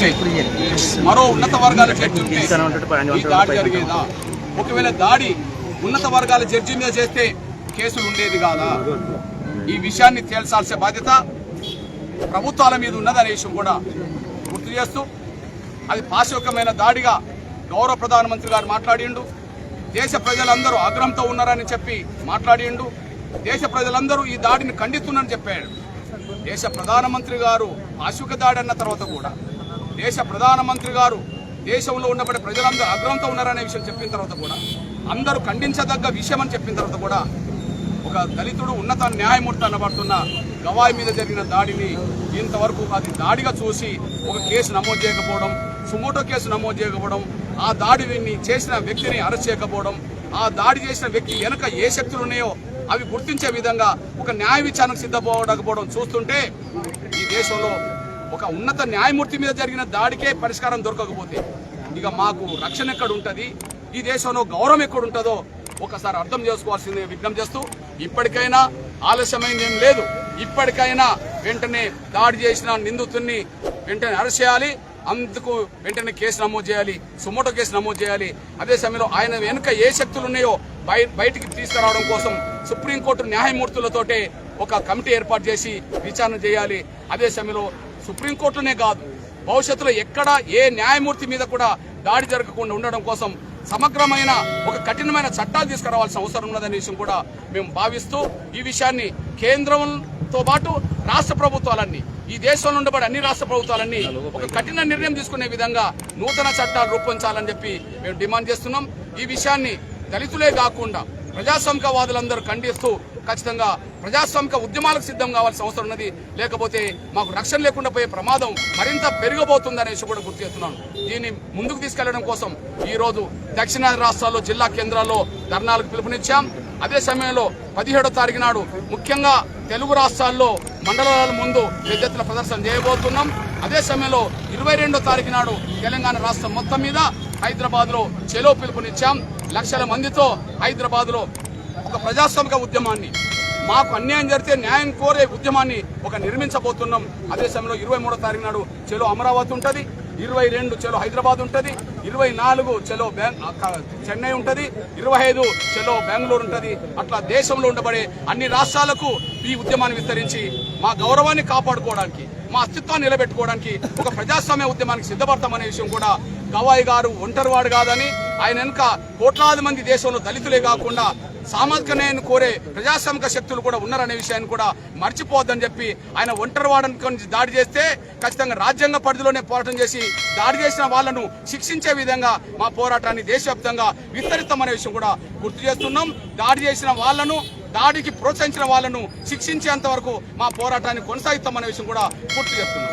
ఉంటే, మరో ఉన్నత వర్గాల జడ్జి ఉంటే ఈ దాడి జరిగేదా? ఒకవేళ దాడి ఉన్నత వర్గాల జడ్జి మీద చేస్తే కేసులు ఉండేది కాదా? ఈ విషయాన్ని తేల్చాల్సిన బాధ్యత ప్రభుత్వాల మీద ఉన్నదనే విషయం కూడా గుర్తు చేస్తూ, అది పాశవికమైన దాడిగా గౌరవ ప్రధానమంత్రి గారు మాట్లాడిండు. దేశ ప్రజలందరూ ఆగ్రహంతో ఉన్నారని చెప్పి మాట్లాడిండు. దేశ ప్రజలందరూ ఈ దాడిని ఖండిస్తున్నారని చెప్పాడు. దేశ ప్రధానమంత్రి గారు పాశవిక దాడి అన్న తర్వాత కూడా దేశ ప్రధానమంత్రి గారు దేశంలో ఉన్నప్పటి ప్రజలందరూ ఆగ్రహంతో ఉన్నారనే విషయం చెప్పిన తర్వాత కూడా, అందరూ ఖండించదగ్గ విషయం అని చెప్పిన తర్వాత కూడా, ఒక దళితుడు ఉన్నత న్యాయమూర్తి అనబడుతున్న గవాయి మీద జరిగిన దాడిని ఇంతవరకు అది దాడిగా చూసి ఒక కేసు నమోదు చేయకపోవడం, సుమోటో కేసు నమోదు చేయకపోవడం, ఆ దాడిని చేసిన వ్యక్తిని అరెస్ట్ చేయకపోవడం, ఆ దాడి చేసిన వ్యక్తి వెనక ఏ శక్తులు ఉన్నాయో అవి గుర్తించే విధంగా ఒక న్యాయ విచారణకు సిద్ధపోవడం చూస్తుంటే, ఈ దేశంలో ఒక ఉన్నత న్యాయమూర్తి మీద జరిగిన దాడికే పరిష్కారం దొరకకపోతే ఇక మాకు రక్షణ ఎక్కడ ఉంటుంది, ఈ దేశంలో గౌరవం ఎక్కడ ఉంటుందో ఒకసారి అర్థం చేసుకోవాల్సింది విజ్ఞప్తి చేస్తూ, ఇప్పటికైనా ఆలస్యమైంది ఏం లేదు. ఇప్పటికైనా వెంటనే దాడి చేసిన నిందితుడిని వెంటనే అరెస్ట్ చేయాలి. అందుకు వెంటనే కేసు నమోదు చేయాలి, సుమోటో కేసు నమోదు చేయాలి. అదే సమయంలో ఆయన వెనుక ఏ శక్తులు ఉన్నాయో బయటికి తీసుకురావడం కోసం సుప్రీంకోర్టు న్యాయమూర్తులతోటే ఒక కమిటీ ఏర్పాటు చేసి విచారణ చేయాలి. అదే సమయంలో సుప్రీంకోర్టునే కాదు, భవిష్యత్తులో ఎక్కడ ఏ న్యాయమూర్తి మీద కూడా దాడి జరగకుండా ఉండడం కోసం సమగ్రమైన ఒక కఠినమైన చట్టాలు తీసుకురావాల్సిన అవసరం ఉన్నదనే విషయం కూడా మేము భావిస్తూ, ఈ విషయాన్ని కేంద్రంతో పాటు రాష్ట్ర ప్రభుత్వాలన్నీ, ఈ దేశంలో ఉండబడి అన్ని రాష్ట్ర ప్రభుత్వాలన్నీ ఒక కఠిన నిర్ణయం తీసుకునే విధంగా నూతన చట్టాలు రూపొందించాలని చెప్పి మేము డిమాండ్ చేస్తున్నాం. ఈ విషయాన్ని దళితులే కాకుండా ప్రజాస్వామికవాదులందరూ ఖండిస్తూ ఖచ్చితంగా ప్రజాస్వామిక ఉద్యమాలకు సిద్ధం కావాల్సిన అవసరం ఉన్నది. లేకపోతే మాకు రక్షణ లేకుండా పోయే ప్రమాదం మరింత పెరిగబోతుందనే విషయం కూడా గుర్తు చేస్తున్నాను. దీన్ని ముందుకు తీసుకెళ్లడం కోసం ఈ రోజు దక్షిణాది రాష్ట్రాల్లో జిల్లా కేంద్రాల్లో ధర్నాలకు పిలుపునిచ్చాం. అదే సమయంలో 17వ తారీఖు నాడు ముఖ్యంగా తెలుగు రాష్ట్రాల్లో మండలాల ముందు పెద్ద ఎత్తున ప్రదర్శన చేయబోతున్నాం. అదే సమయంలో 22వ తారీఖు నాడు తెలంగాణ రాష్ట్రం మొత్తం మీద హైదరాబాద్ లో చెలో పిలుపునిచ్చాం. లక్షల మందితో హైదరాబాద్ లో ఒక ప్రజాస్వామిక ఉద్యమాన్ని, మాకు అన్యాయం జరిగితే న్యాయం కోరే ఉద్యమాన్ని ఒక నిర్మించబోతున్నాం. అదే సమయంలో 23వ తారీఖు నాడు చెలో అమరావతి ఉంటుంది, 22 చెలో హైదరాబాద్ ఉంటుంది, 24 చెలో చెన్నై ఉంటుంది, 25 చెలో బెంగళూరు ఉంటుంది. అట్లా దేశంలో ఉండబడే అన్ని రాష్ట్రాలకు ఈ ఉద్యమాన్ని విస్తరించి మా గౌరవాన్ని కాపాడుకోవడానికి, మా అస్తిత్వాన్ని నిలబెట్టుకోవడానికి ఒక ప్రజాస్వామ్య ఉద్యమానికి సిద్ధపడతామనే విషయం కూడా గవాయి గారు ఒంటరివాడు కాదని, ఆయన వెనుక కోట్లాది మంది దేశంలో దళితులే కాకుండా సామాజిక న్యాయాన్ని కోరే ప్రజాస్వామిక శక్తులు కూడా ఉన్నారనే విషయాన్ని కూడా మర్చిపోవద్దని చెప్పి, ఆయన ఒంటరివాడని దాడి చేస్తే ఖచ్చితంగా రాజ్యాంగ పరిధిలోనే పోరాటం చేసి దాడి చేసిన వాళ్లను శిక్షించే విధంగా మా పోరాటాన్ని దేశవ్యాప్తంగా విస్తరిస్తామనే విషయం కూడా గుర్తు చేస్తున్నాం. దాడి చేసిన వాళ్లను, దాడికి ప్రోత్సహించిన వాళ్లను శిక్షించేంత వరకు మా పోరాటాన్ని కొనసాగిస్తామనే విషయం కూడా గుర్తు చేస్తున్నాం.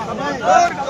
खबरदार